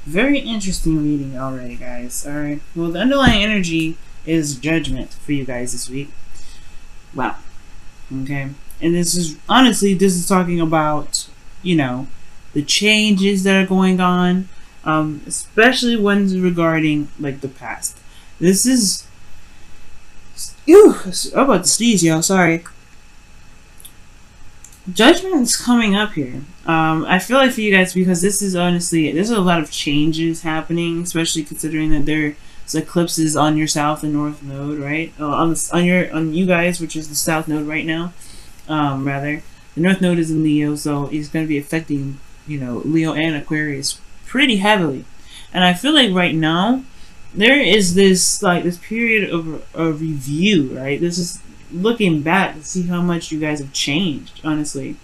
Very interesting reading already, guys. Alright. Well, the underlying energy is judgment for you guys this week. Wow. Okay. And this is talking about, the changes that are going on, especially ones regarding, like, the past. This is. Ew! I'm about to sneeze, y'all. Sorry. Judgment is coming up here. I feel like for you guys, because this is honestly, there's a lot of changes happening, especially considering that there's eclipses on your south and north node, right? On you guys, which is the south node right now. Rather, the north node is in Leo, so it's going to be affecting, Leo and Aquarius pretty heavily. And I feel like right now there is this period of review, right? This is looking back to see how much you guys have changed, honestly.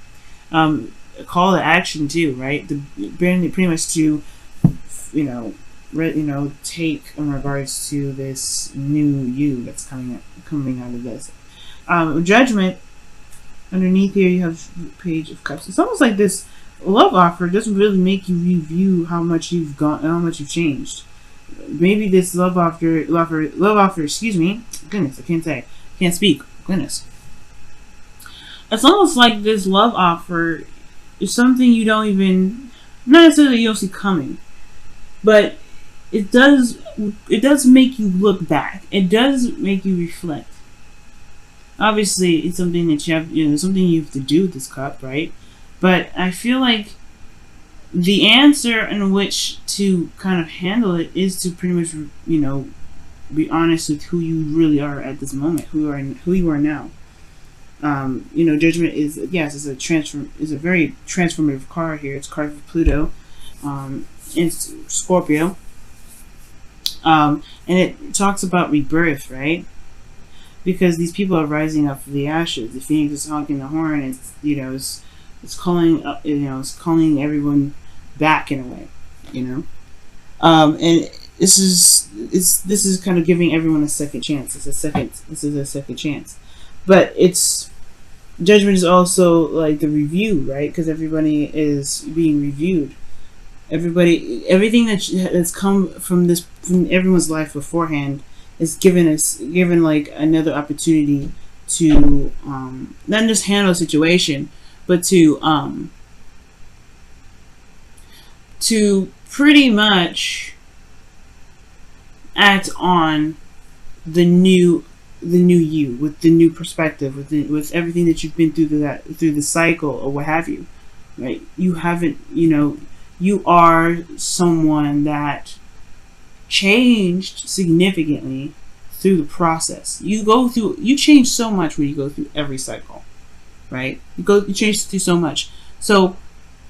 A call to action too, right? Pretty much to, take in regards to this new you that's coming out of this. Judgment. Underneath here, you have Page of Cups. It's almost like this love offer doesn't really make you review how much you've changed. Maybe this love offer. Excuse me. Goodness, can't speak. Goodness. It's almost like this love offer is something you don't even, not necessarily you don't see coming, but it does make you look back. It does make you reflect. Obviously, it's something that you have, something you have to do with this cup, right? But I feel like the answer in which to kind of handle it is to pretty much, be honest with who you really are at this moment, who you are now. Judgment is is a very transformative card here. It's a card for Pluto, it's Scorpio, and it talks about rebirth, right? Because these people are rising up from the ashes. The phoenix is honking the horn. It's calling up. It's calling everyone back in a way. And this is kind of giving everyone a second chance. This is a second chance, but judgment is also like the review, right? Because everybody is being reviewed. Everything that's come from everyone's life beforehand is given like another opportunity to not just handle a situation, but to pretty much act on the new you with the new perspective, with everything that you've been through the cycle or what have you, right? You haven't, you are someone that changed significantly through the process. You change so much when you go through every cycle, right? You change through so much. So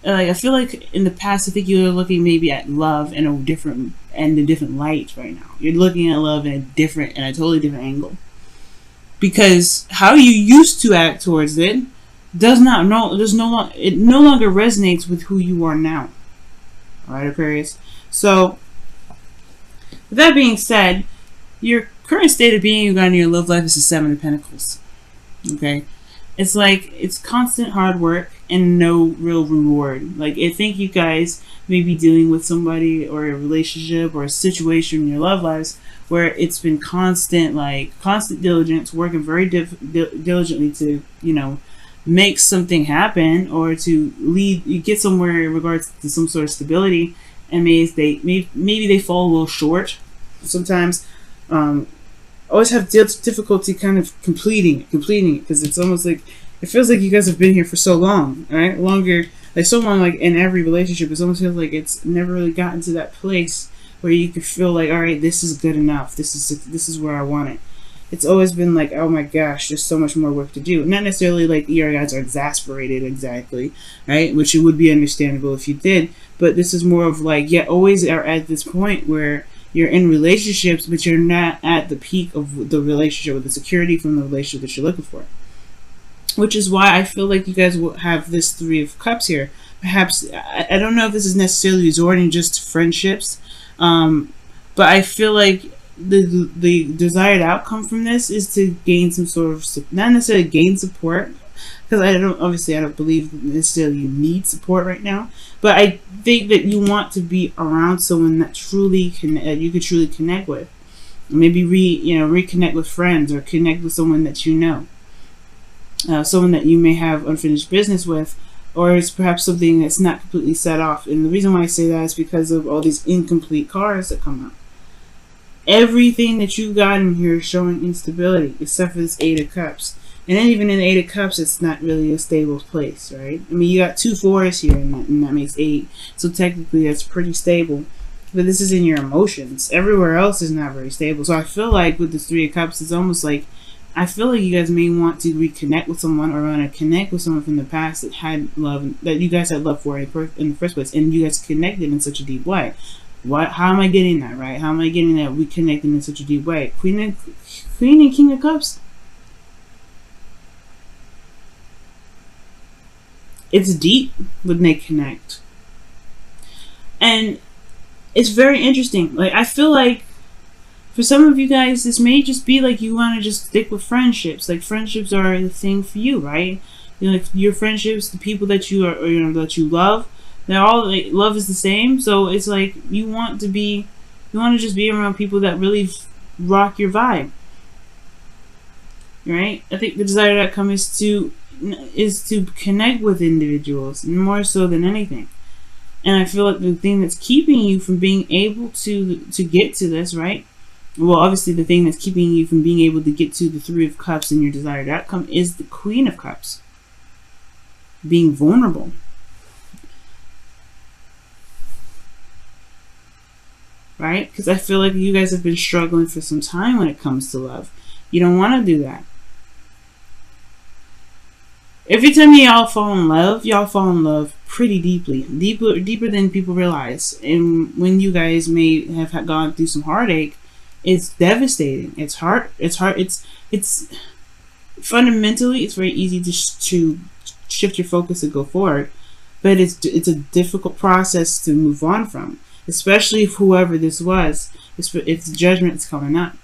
I feel like in the past, I think you're looking maybe at love in a different light right now. You're looking at love in a totally different angle, because how you used to act towards it it no longer resonates with who you are now. All right, Aquarius. So with that being said, your current state of being on your love life is the Seven of Pentacles. Okay, it's like it's constant hard work and no real reward. Like, I think you guys may be dealing with somebody or a relationship or a situation in your love lives where it's been constant diligence, working very diligently to make something happen or to get somewhere in regards to some sort of stability, and maybe they fall a little short sometimes. Always have difficulty kind of completing it, because it's almost like it feels like you guys have been here for so long, right? So long, like in every relationship, it almost feels like it's never really gotten to that place where you can feel like, all right, this is good enough. This is where I want it. It's always been like, oh my gosh, there's so much more work to do. Not necessarily like your guys are exasperated exactly, right? Which it would be understandable if you did, but this is more of like, always are at this point where you're in relationships, but you're not at the peak of the relationship, with the security from the relationship that you're looking for. Which is why I feel like you guys will have this Three of Cups here. Perhaps, I don't know if this is necessarily resorting just to friendships, but I feel like the desired outcome from this is to gain some sort of, not necessarily gain support, because I don't believe necessarily you need support right now, but I think that you want to be around someone that you could truly connect with. Maybe reconnect with friends, or connect with someone that you know, someone that you may have unfinished business with, or it's perhaps something that's not completely set off. And the reason why I say that is because of all these incomplete cards that come up. Everything that you got in here is showing instability, except for this Eight of Cups. And then even in the Eight of Cups, it's not really a stable place, right? I mean, you got 2 4s here, and that makes 8. So technically, that's pretty stable. But this is in your emotions. Everywhere else is not very stable. So I feel like with the 3 of Cups, it's almost like, I feel like you guys may want to reconnect with someone, or want to connect with someone from the past that had love, that you guys had love for in the first place, and you guys connected in such a deep way. How am I getting that, right? How am I getting that we connected in such a deep way? Queen and King of Cups. It's deep when they connect. And it's very interesting. Like, I feel like for some of you guys, this may just be like you want to just stick with friendships. Like, friendships are the thing for you, right? Like your friendships, the people that you are, that you love, they're all, like, love is the same. So it's like you want to just be around people that really rock your vibe, right? I think the desired outcome is to connect with individuals more so than anything. And I feel like the thing that's keeping you from being able to get to this, right? Well, obviously the thing that's keeping you from being able to get to the 3 of Cups and your desired outcome is the Queen of Cups. Being vulnerable. Right? Because I feel like you guys have been struggling for some time when it comes to love. You don't want to do that. Every time y'all fall in love pretty deeply. Deeper than people realize. And when you guys may have gone through some heartache, it's devastating. It's hard. It's fundamentally, it's very easy to shift your focus and go forward. But it's a difficult process to move on from. Especially if whoever this was, if the judgment is coming up.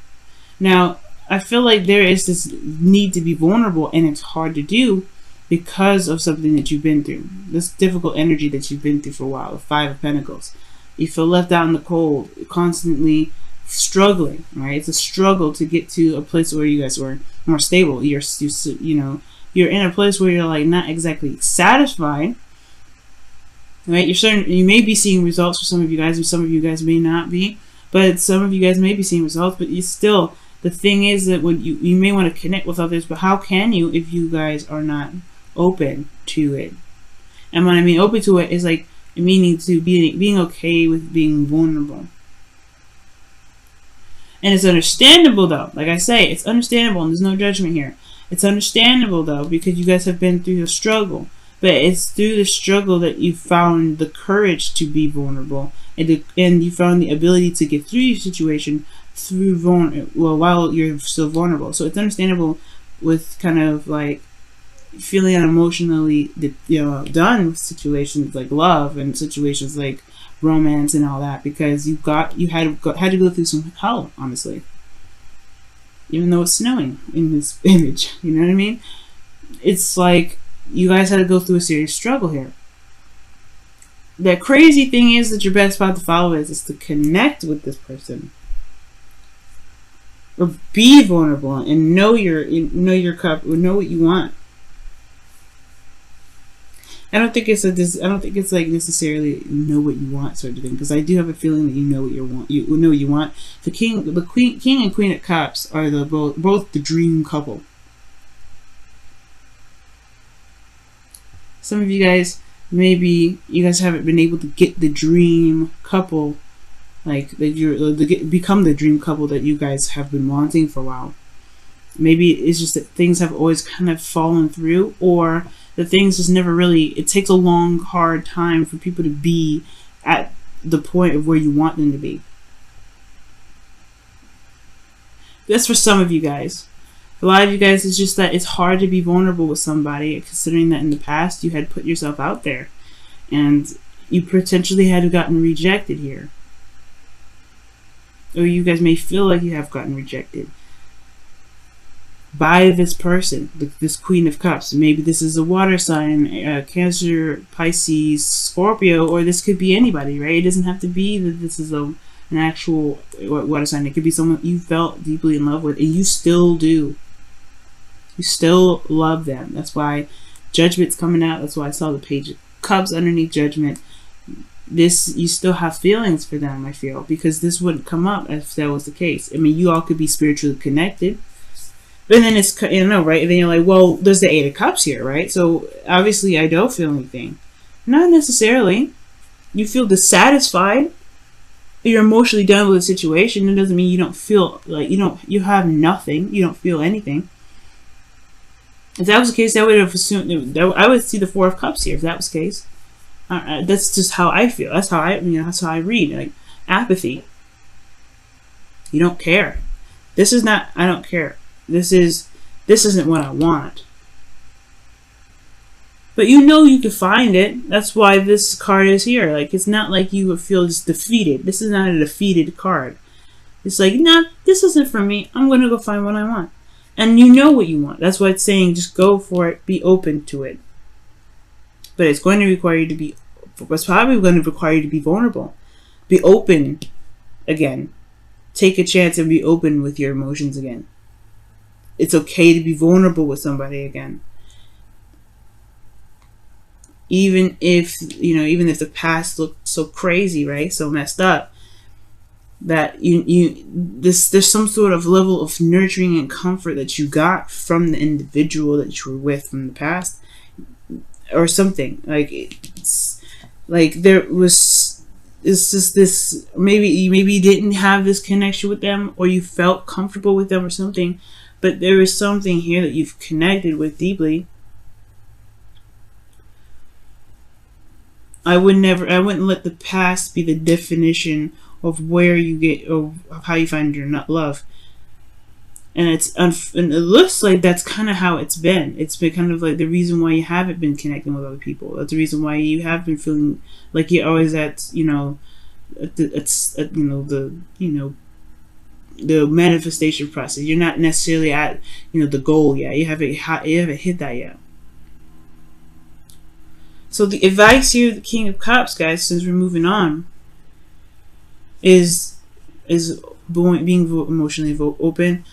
Now, I feel like there is this need to be vulnerable, and it's hard to do because of something that you've been through. This difficult energy that you've been through for a while, the 5 of Pentacles. You feel left out in the cold, constantly struggling, right? It's a struggle to get to a place where you guys were more stable. You're in a place where you're like not exactly satisfied. Right, you may be seeing results for some of you guys, and some of you guys may not be. But some of you guys may be seeing results, but you still, the thing is that when you may want to connect with others, but how can you if you guys are not open to it? And when I mean open to it, is like meaning to being okay with being vulnerable. And it's understandable though. Like I say, it's understandable, and there's no judgment here. It's understandable though, because you guys have been through the struggle. But it's through the struggle that you found the courage to be vulnerable, and you found the ability to get through your situation while you're still vulnerable. So it's understandable with kind of like feeling emotionally done with situations like love and situations like romance and all that, because you had to go through some hell, honestly. Even though it's snowing in this image, you know what I mean? It's like you guys had to go through a serious struggle here. The crazy thing is that your best path to follow is to connect with this person, or be vulnerable and know your cup, or know what you want. I don't think it's like necessarily know what you want sort of thing, because I do have a feeling that you know what you want. You know what you want. The king and queen of cups are both the dream couple. Some of you guys, maybe you guys haven't been able to get the dream couple, like that become the dream couple that you guys have been wanting for a while. Maybe it's just that things have always kind of fallen through, or the things just never really, it takes a long, hard time for people to be at the point of where you want them to be. That's for some of you guys. A lot of you guys, it's just that it's hard to be vulnerable with somebody, considering that in the past you had put yourself out there and you potentially had gotten rejected here. Or you guys may feel like you have gotten rejected. by this person, this Queen of Cups. Maybe this is a water sign, Cancer, Pisces, Scorpio, or this could be anybody, right? It doesn't have to be that this is an actual water sign. It could be someone you felt deeply in love with, and you still do. You still love them. That's why Judgment's coming out. That's why I saw the Page of Cups underneath Judgment. This, you still have feelings for them, I feel, because this wouldn't come up if that was the case. I mean, you all could be spiritually connected, but then it's, you know, right? And then you're like, well, there's the Eight of Cups here, right? So obviously I don't feel anything. Not necessarily. You feel dissatisfied. You're emotionally done with the situation. It doesn't mean you don't feel like you have nothing. You don't feel anything. If that was the case, I would have assumed, I would see the Four of Cups here if that was the case. That's just how I feel. That's how that's how I read. Like, apathy. You don't care. This is not, I don't care. This isn't what I want. But you know you can find it. That's why this card is here. Like, it's not like you would feel just defeated. This is not a defeated card. It's like, nah, this isn't for me. I'm going to go find what I want. And you know what you want. That's why it's saying just go for it. Be open to it. But it's going to require you to be, it's probably going to require you to be vulnerable. Be open again. Take a chance and be open with your emotions again. It's okay to be vulnerable with somebody again. Even if, even if the past looked so crazy, right? So messed up. That there's some sort of level of nurturing and comfort that you got from the individual that you were with from the past. Or something like it's like it's just this, maybe you didn't have this connection with them, or you felt comfortable with them or something, but there is something here that you've connected with deeply. I wouldn't let the past be the definition of where you get, or of how you find your love. And and it looks like that's kind of how it's been. It's been kind of like the reason why you haven't been connecting with other people. That's the reason why you have been feeling like you're always at, the manifestation process. You're not necessarily at, the goal yet. You haven't hit that yet. So the advice here, the King of Cups, guys, since we're moving on, is being emotionally open.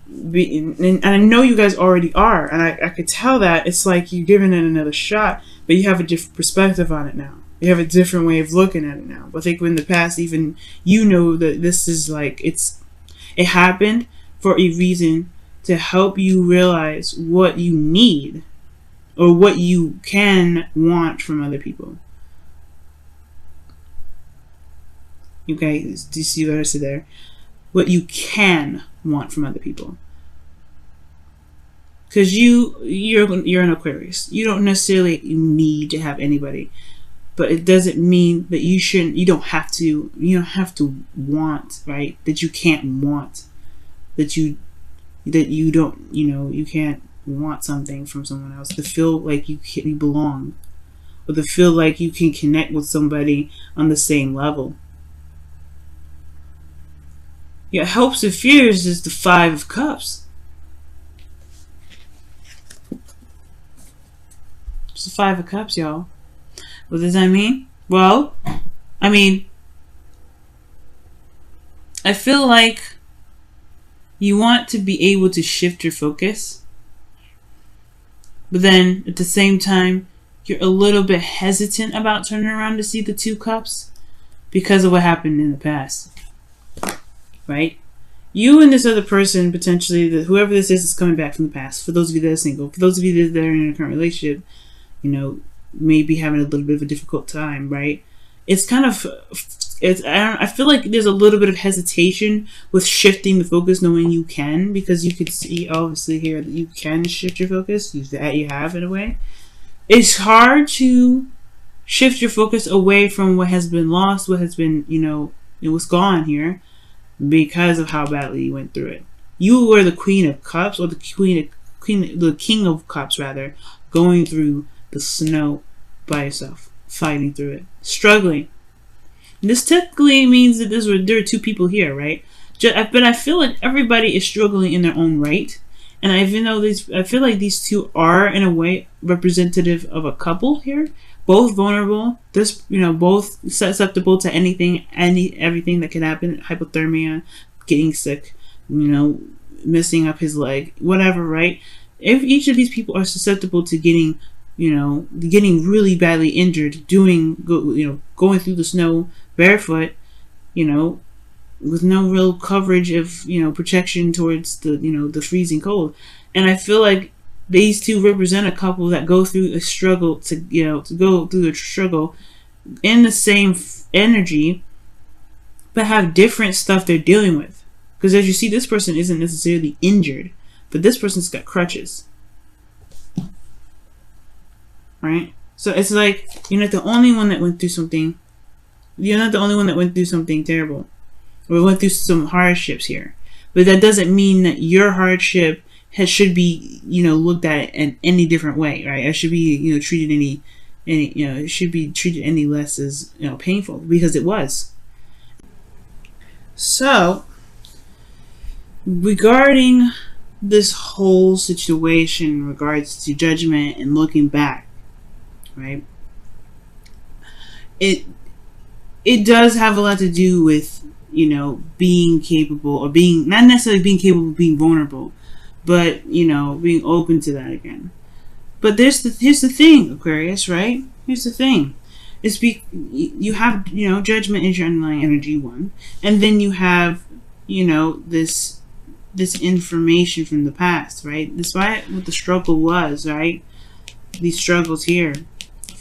And I know you guys already are, and I could tell that. It's like you're giving it another shot, but you have a different perspective on it now. You have a different way of looking at it now. But I think in the past, even that this is like, it happened for a reason, to help you realize what you need, or what you can want from other people. Okay, do you see what I said there? What you can want from other people. Because you're an Aquarius. You don't necessarily need to have anybody, but it doesn't mean that you don't have to want, right? That you can't want. That you don't, you can't want something from someone else. To feel like you belong, or to feel like you can connect with somebody on the same level. Your hopes and fears is the Five of Cups. It's the Five of Cups, y'all. What does that mean? Well, I feel like you want to be able to shift your focus, but then at the same time, you're a little bit hesitant about turning around to see the Two Cups because of what happened in the past. Right? You and this other person, potentially, whoever this is coming back from the past. For those of you that are single, for those of you that are in a current relationship, maybe having a little bit of a difficult time, right? It's kind of, I feel like there's a little bit of hesitation with shifting the focus, knowing you can, because you could see, obviously, here that you can shift your focus. That you have, in a way. It's hard to shift your focus away from what has been lost, what has been, what's gone here, because of how badly you went through it. You were the Queen of Cups, or the King of Cups, rather, going through the snow by yourself, fighting through it, struggling. And this technically means that there are two people here, right? But I feel like everybody is struggling in their own right, And even though I feel like these two are in a way representative of a couple here, both vulnerable. This, both susceptible to everything that can happen. Hypothermia, getting sick, messing up his leg, whatever. Right? If each of these people are susceptible to getting really badly injured, going through the snow barefoot, with no real coverage of protection towards the freezing cold. And I feel like these two represent a couple that go through a struggle to go through the struggle in the same energy, but have different stuff they're dealing with. Because as you see, this person isn't necessarily injured, but this person's got crutches, right? So it's like you're not the only one that went through something. You're not the only one that went through something terrible. We went through some hardships here, but that doesn't mean that your hardship should be looked at in any different way, right? It should be treated it should be treated any less as painful, because it was. So regarding this whole situation in regards to judgment and looking back, right? It does have a lot to do with being capable, or being not necessarily being capable of being vulnerable, but being open to that again. But here's the thing, Aquarius, right? Here's the thing. You have judgment is your underlying energy, one, and then you have this information from the past, right? Despite what the struggle was, right? These struggles here,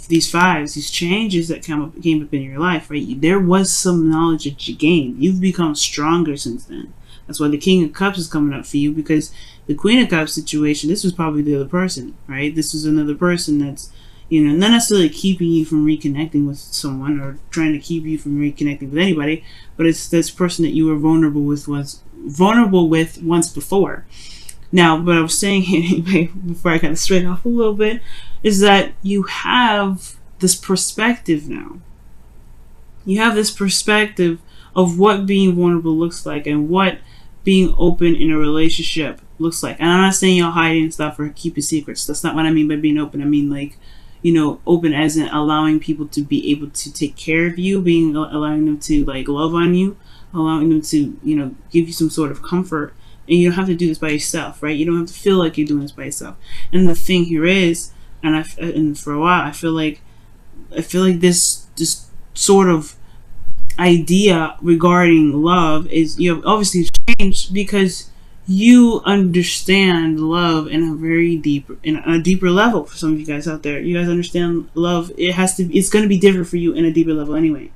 these fives, these changes that came up in your life, right? There was some knowledge that you gained. You've become stronger since then. That's why the King of Cups is coming up for you, because the Queen of Cups situation, this was probably the other person, right? This was another person that's, not necessarily keeping you from reconnecting with someone or trying to keep you from reconnecting with anybody, but it's this person that you were vulnerable with once before. Now, what I was saying anyway, before I kind of straighten off a little bit, is that you have this perspective now. You have this perspective of what being vulnerable looks like and what being open in a relationship looks like. And I'm not saying y'all hiding stuff or keeping secrets. That's not what I mean by being open. I mean open as in allowing people to be able to take care of you, allowing them to love on you, allowing them to give you some sort of comfort. And you don't have to do this by yourself, right? You don't have to feel like you're doing this by yourself. And the thing here is, and for a while, I feel like this sort of idea regarding love is obviously changed, because you understand love in a deeper level. For some of you guys out there, you guys understand love. It's going to be different for you in a deeper level anyway.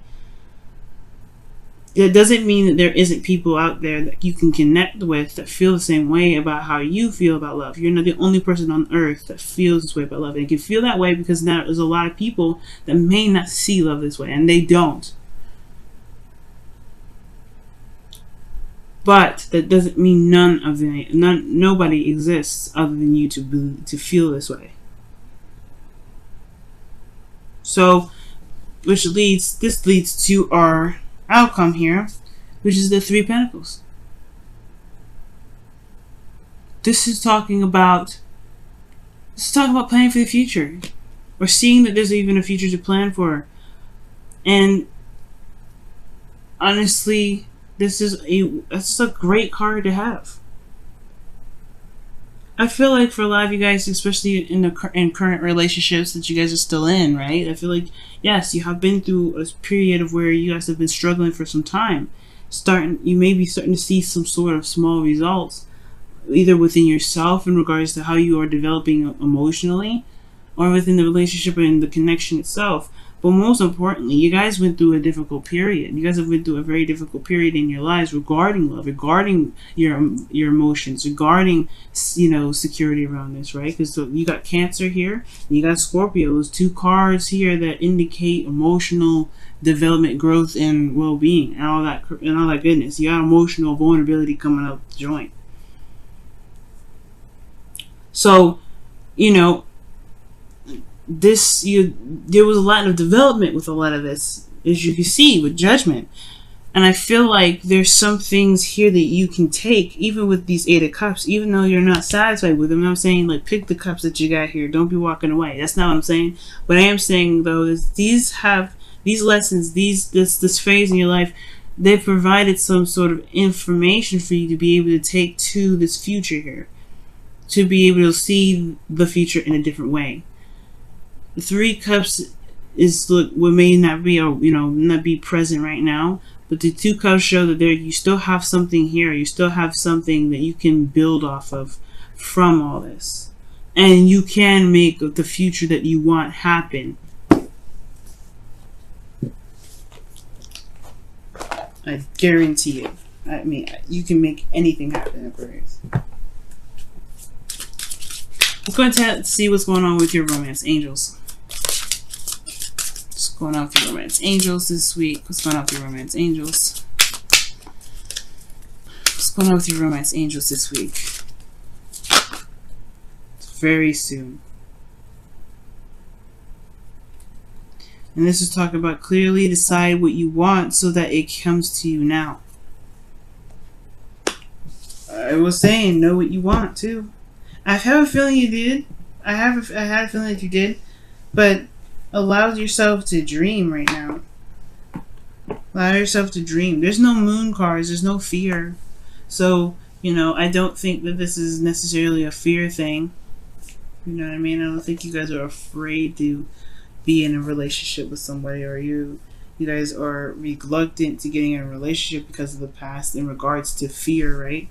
It doesn't mean that there isn't people out there that you can connect with that feel the same way about how you feel about love. You're not the only person on earth that feels this way about love. And you can feel that way because now there's a lot of people that may not see love this way, and they don't. But that doesn't mean nobody exists other than you to feel this way. So, this leads to our outcome here, which is the Three of Pentacles. This is talking about planning for the future, or seeing that there's even a future to plan for. And honestly, this is a great card to have. I feel like for a lot of you guys, especially in current relationships that you guys are still in, right? I feel like, yes, you have been through a period of where you guys have been struggling for some time. You may be starting to see some sort of small results, either within yourself in regards to how you are developing emotionally, or within the relationship and the connection itself. But most importantly, you guys went through a difficult period. You guys have been through a very difficult period in your lives regarding love, regarding your emotions, regarding security around this, right? Because you got Cancer here, and you got Scorpio. Those two cards here that indicate emotional development, growth, and well-being, and all that goodness. You got emotional vulnerability coming up the joint. So, there was a lot of development with a lot of this, as you can see with Judgment. And I feel like there's some things here that you can take, even with these Eight of Cups, even though you're not satisfied with them. I'm saying, like, pick the cups that you got here. Don't be walking away. That's not what I'm saying. What I am saying, though, is these lessons, this phase in your life, they've provided some sort of information for you to be able to take to this future here, to be able to see the future in a different way. The Three Cups is what may not be, not be present right now. But the Two Cups show that you still have something here. You still have something that you can build off of from all this. And you can make the future that you want happen. I guarantee it. I mean, you can make anything happen, Aquarius. Let's go and see what's going on with your romance angels. What's going on with your romance angels this week? What's going on with your romance angels? What's going on with your romance angels this week? It's very soon. And this is talking about clearly decide what you want so that it comes to you now. I was saying, know what you want too. I have a feeling you did. I had a feeling that you did, but allow yourself to dream right now. Allow yourself to dream. There's no moon cards. There's no fear. So, I don't think that this is necessarily a fear thing. You know what I mean? I don't think you guys are afraid to be in a relationship with somebody, or you guys are reluctant to getting in a relationship because of the past in regards to fear, right?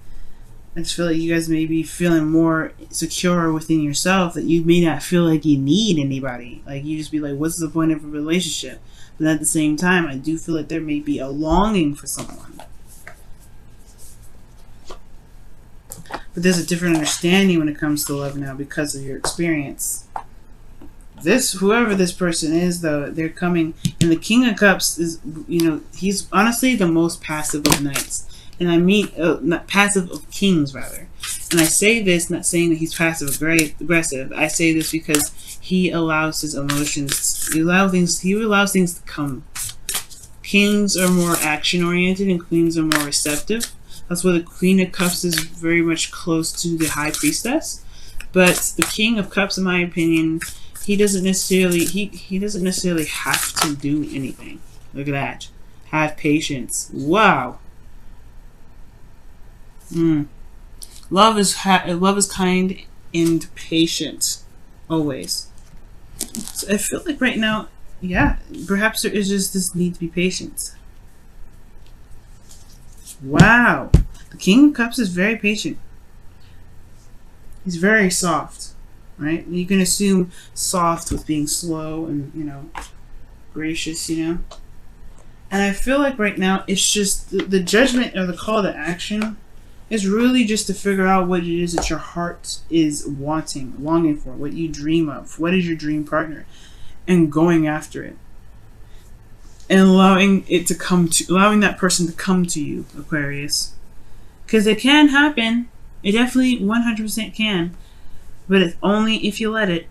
I just feel like you guys may be feeling more secure within yourself, that you may not feel like you need anybody. Like, you just be like, what's the point of a relationship? But at the same time, I do feel like there may be a longing for someone. But there's a different understanding when it comes to love now because of your experience. Whoever this person is, though, they're coming. And the King of Cups is, he's honestly the most passive of knights. And I mean, not passive of kings, rather. And I say this not saying that he's passive aggressive. I say this because he allows his emotions, he allows things to come. Kings are more action oriented and queens are more receptive. That's why the Queen of Cups is very much close to the High Priestess. But the King of Cups, in my opinion, he doesn't necessarily have to do anything. Look at that. Have patience. Wow. Love is kind and patient, always. So I feel like right now, yeah, perhaps there is just this need to be patient. Wow, the King of Cups is very patient. He's very soft, right? You can assume soft with being slow and gracious, And I feel like right now it's just the judgment or the call to action is really just to figure out what it is that your heart is longing for, what you dream of, what is your dream partner, and going after it. And allowing that person to come to you, Aquarius. Because it can happen. It definitely 100% can. But it's only if you let it.